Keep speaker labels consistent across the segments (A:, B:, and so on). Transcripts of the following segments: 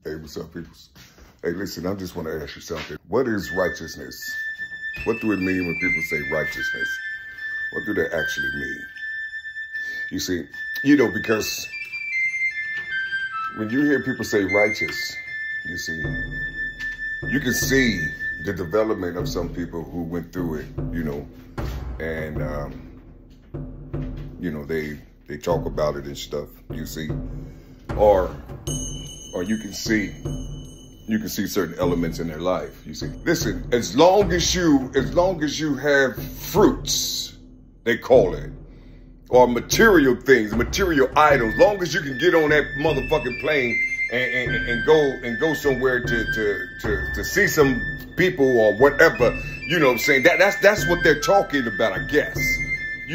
A: Hey, what's up, people? Hey, listen, I just want to ask you something. What is righteousness? What do it mean when people say righteousness? What do they actually mean? You see, because when you hear people say righteous, you see, you can see the development of some people who went through it, and, they talk about it and stuff, you see, or you can see certain elements in their life, you see. Listen, as long as you have fruits, they call it, or material things, material items, long as you can get on that motherfucking plane and go somewhere to see some people or whatever, you know what I'm saying? That's what they're talking about, I guess.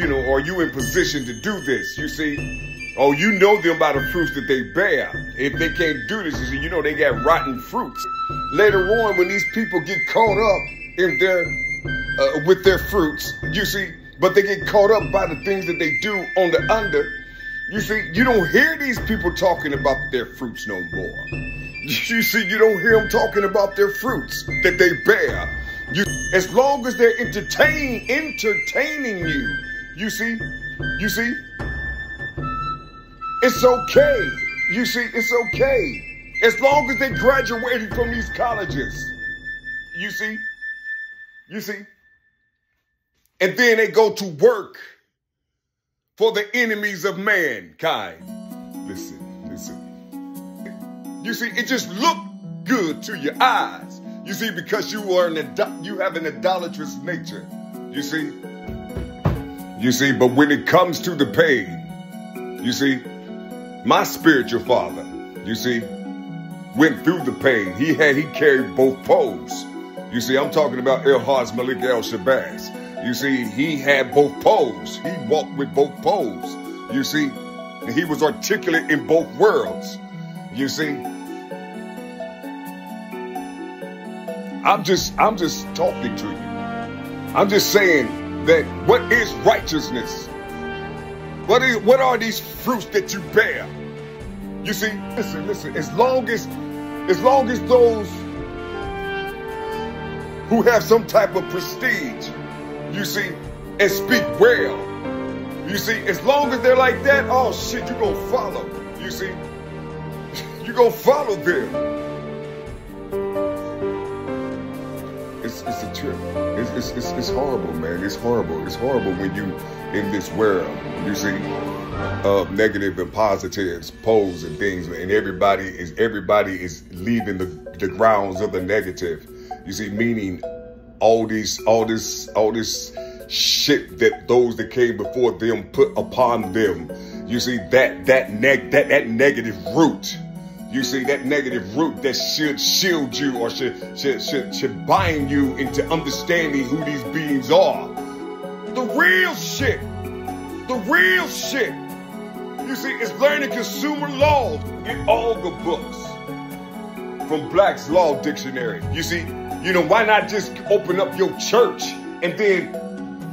A: Are you in position to do this, you see? Oh, you know them by the fruits that they bear. If they can't do this, they got rotten fruits. Later on, when these people get caught up in with their fruits, you see, but they get caught up by the things that they do on the under, you see, you don't hear these people talking about their fruits no more. You see, you don't hear them talking about their fruits that they bear. As long as they're entertaining you, you see, it's okay. You see, it's okay. As long as they graduated from these colleges. You see? And then they go to work for the enemies of mankind. Listen. You see, it just looked good to your eyes. You see, because you have an idolatrous nature. You see, but when it comes to the pain, you see, my spiritual father, you see, went through the pain. He carried both poles. You see, I'm talking about El-Haj Malik El-Shabazz. You see, he had both poles. He walked with both poles. You see, and he was articulate in both worlds. You see, I'm just talking to you. I'm just saying that what is righteousness? What are these fruits that you bear? You see, listen, as long as those who have some type of prestige, you see, and speak well, you see, as long as they're like that, oh shit, you're gonna follow, you see, you're gonna follow them. It's a trip. It's horrible, man. It's horrible. It's horrible when you in this world, you see, of negative and positives, poles and things, and everybody is leaving the grounds of the negative. You see, meaning all this shit that those that came before them put upon them. You see, that negative root. You see, that negative root that should shield you or should bind you into understanding who these beings are. The real shit, you see, is learning consumer laws in all the books from Black's Law Dictionary. You see, why not just open up your church and then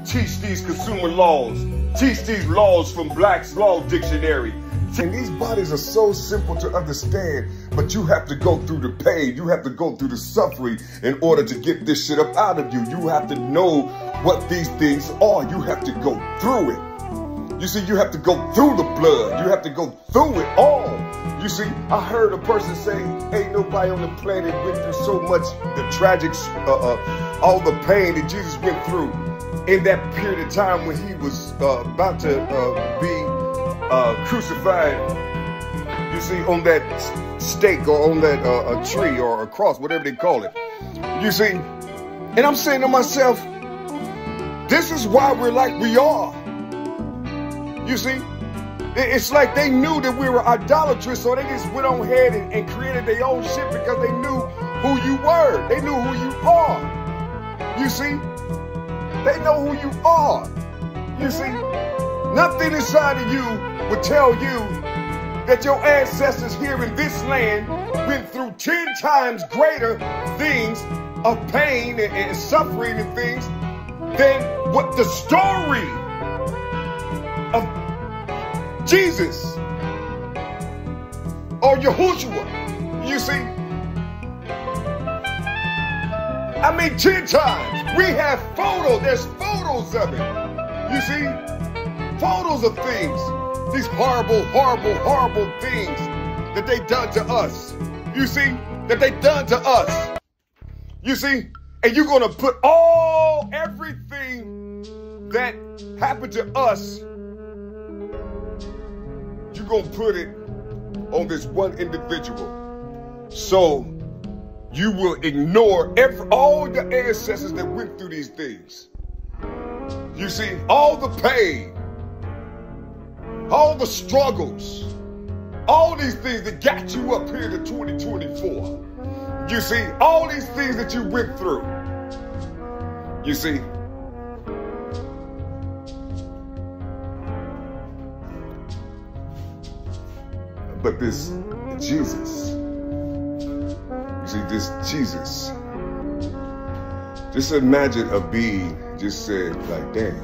A: teach these consumer laws, teach these laws from Black's Law Dictionary. And these bodies are so simple to understand, but you have to go through the pain. You have to go through the suffering in order to get this shit up out of you. You have to know what these things are. You have to go through it. You see, you have to go through the blood. You have to go through it all. You see, I heard a person say, ain't nobody on the planet went through so much, the tragics, all the pain that Jesus went through in that period of time when he was about to be crucified, you see, on that stake or on that a tree or a cross, whatever they call it. You see, and I'm saying to myself, this is why we're like we are. You see, it's like they knew that we were idolatrous, so they just went on ahead and created their own shit because they knew who you were. They knew who you are. You see, they know who you are. You see, nothing inside of you would tell you that your ancestors here in this land went through 10 times greater things of pain and suffering and things than what the story of Jesus or Yahushua, You see? I mean, 10 times. We have photos. There's photos of it. You see? Photos of things. These horrible, horrible, horrible things that they done to us. You see? That they done to us. You see? And you're going to put everything that happened to us, you're going to put it on this one individual. So you will ignore all the ancestors that went through these things. You see, all the pain, all the struggles, all these things that got you up here to 2024. You see, all these things that you went through. You see, but this Jesus, you see, this Jesus, just imagine a being just said like, damn,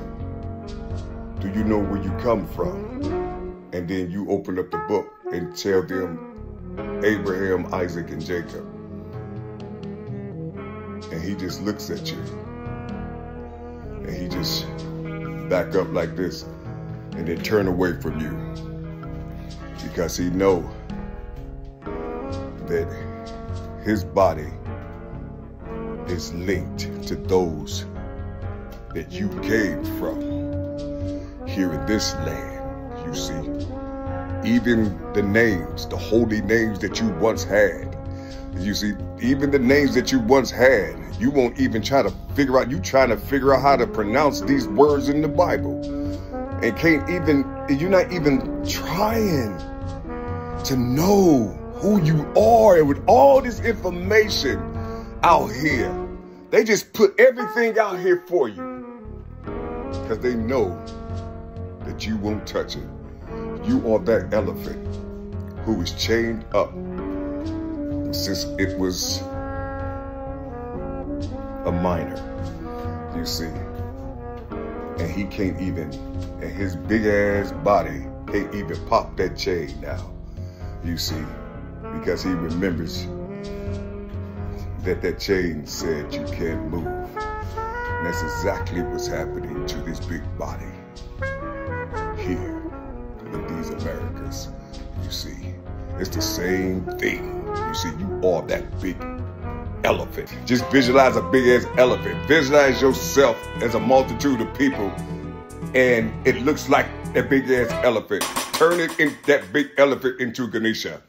A: do you know where you come from? And then you open up the book and tell them Abraham, Isaac, and Jacob. And he just looks at you. And he just back up like this and then turn away from you. Because he know that his body is linked to those that you came from here in this land. You see, even the names, the holy names that you once had, you see, even the names that you once had, you won't even try to figure out, you trying to figure out how to pronounce these words in the Bible. And can't even, you're not even trying to know who you are. And with all this information out here, they just put everything out here for you. Because they know that you won't touch it. You are that elephant who is chained up since it was a minor, you see. And he can't even, and his big ass body can't even pop that chain now, you see, because he remembers that chain said you can't move. And that's exactly what's happening to this big body here in these Americas, you see. It's the same thing. You see, you are that big elephant. Just visualize a big ass elephant. Visualize yourself as a multitude of people, and it looks like a big ass elephant. Turn it in that big elephant into Ganesha.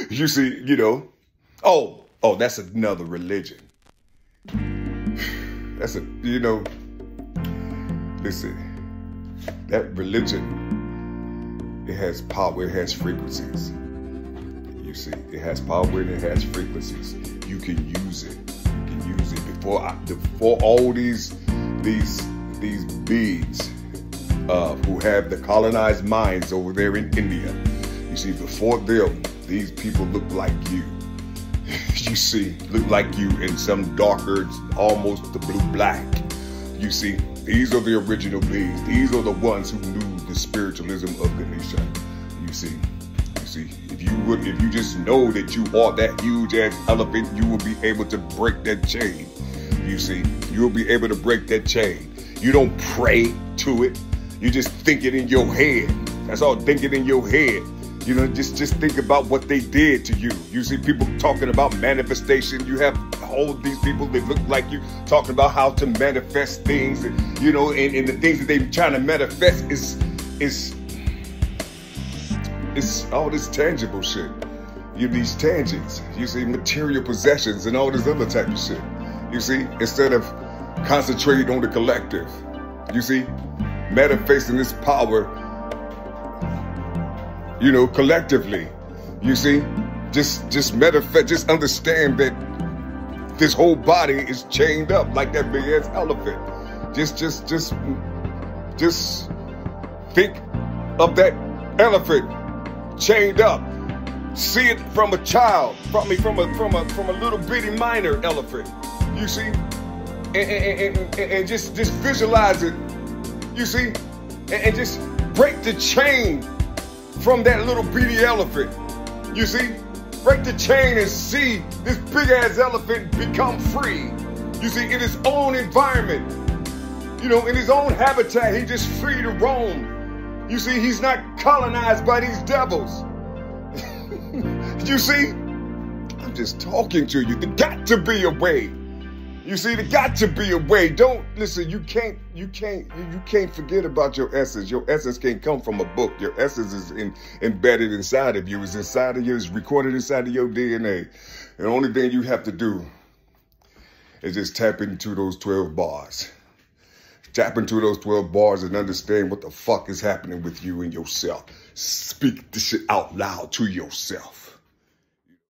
A: You see, you know. Oh, that's another religion. That's a, you know, listen, that religion, it has power, it has frequencies. You see, it has power and it has frequencies. You can use it. You can use it before all these beings who have the colonized minds over there in India. You see, before them, these people look like you. You see, look like you in some darker, almost the blue-black. You see, these are the original beings. These are the ones who knew the spiritualism of Ganesha. You see, if you just know that you are that huge ass elephant, you will be able to break that chain. You see, you will be able to break that chain. You don't pray to it. You just think it in your head. That's all, think it in your head. You know, just think about what they did to you. You see people talking about manifestation. You have all these people that look like you talking about how to manifest things. And, you know, and the things that they're trying to manifest is all this tangible shit. These tangents. You see, material possessions and all this other type of shit. You see, instead of concentrating on the collective. You see, manifesting this power, you know, collectively. You see, just manifest, just understand that this whole body is chained up like that big ass elephant. Just think of that elephant chained up. See it from a child, from a little bitty minor elephant. You see, and just visualize it. You see, and just break the chain from that little bitty elephant. You see, break the chain and see this big ass elephant become free. You see, in his own environment, you know, in his own habitat, he's just free to roam. You see, he's not colonized by these devils. You see, I'm just talking to you. There got to be a way. You see, there got to be a way. Don't listen. You can't forget about your essence. Your essence can't come from a book. Your essence is embedded inside of you. It's inside of you. It's recorded inside of your DNA. And the only thing you have to do is just tap into those 12 bars. Tap into those 12 bars and understand what the fuck is happening with you and yourself. Speak this shit out loud to yourself.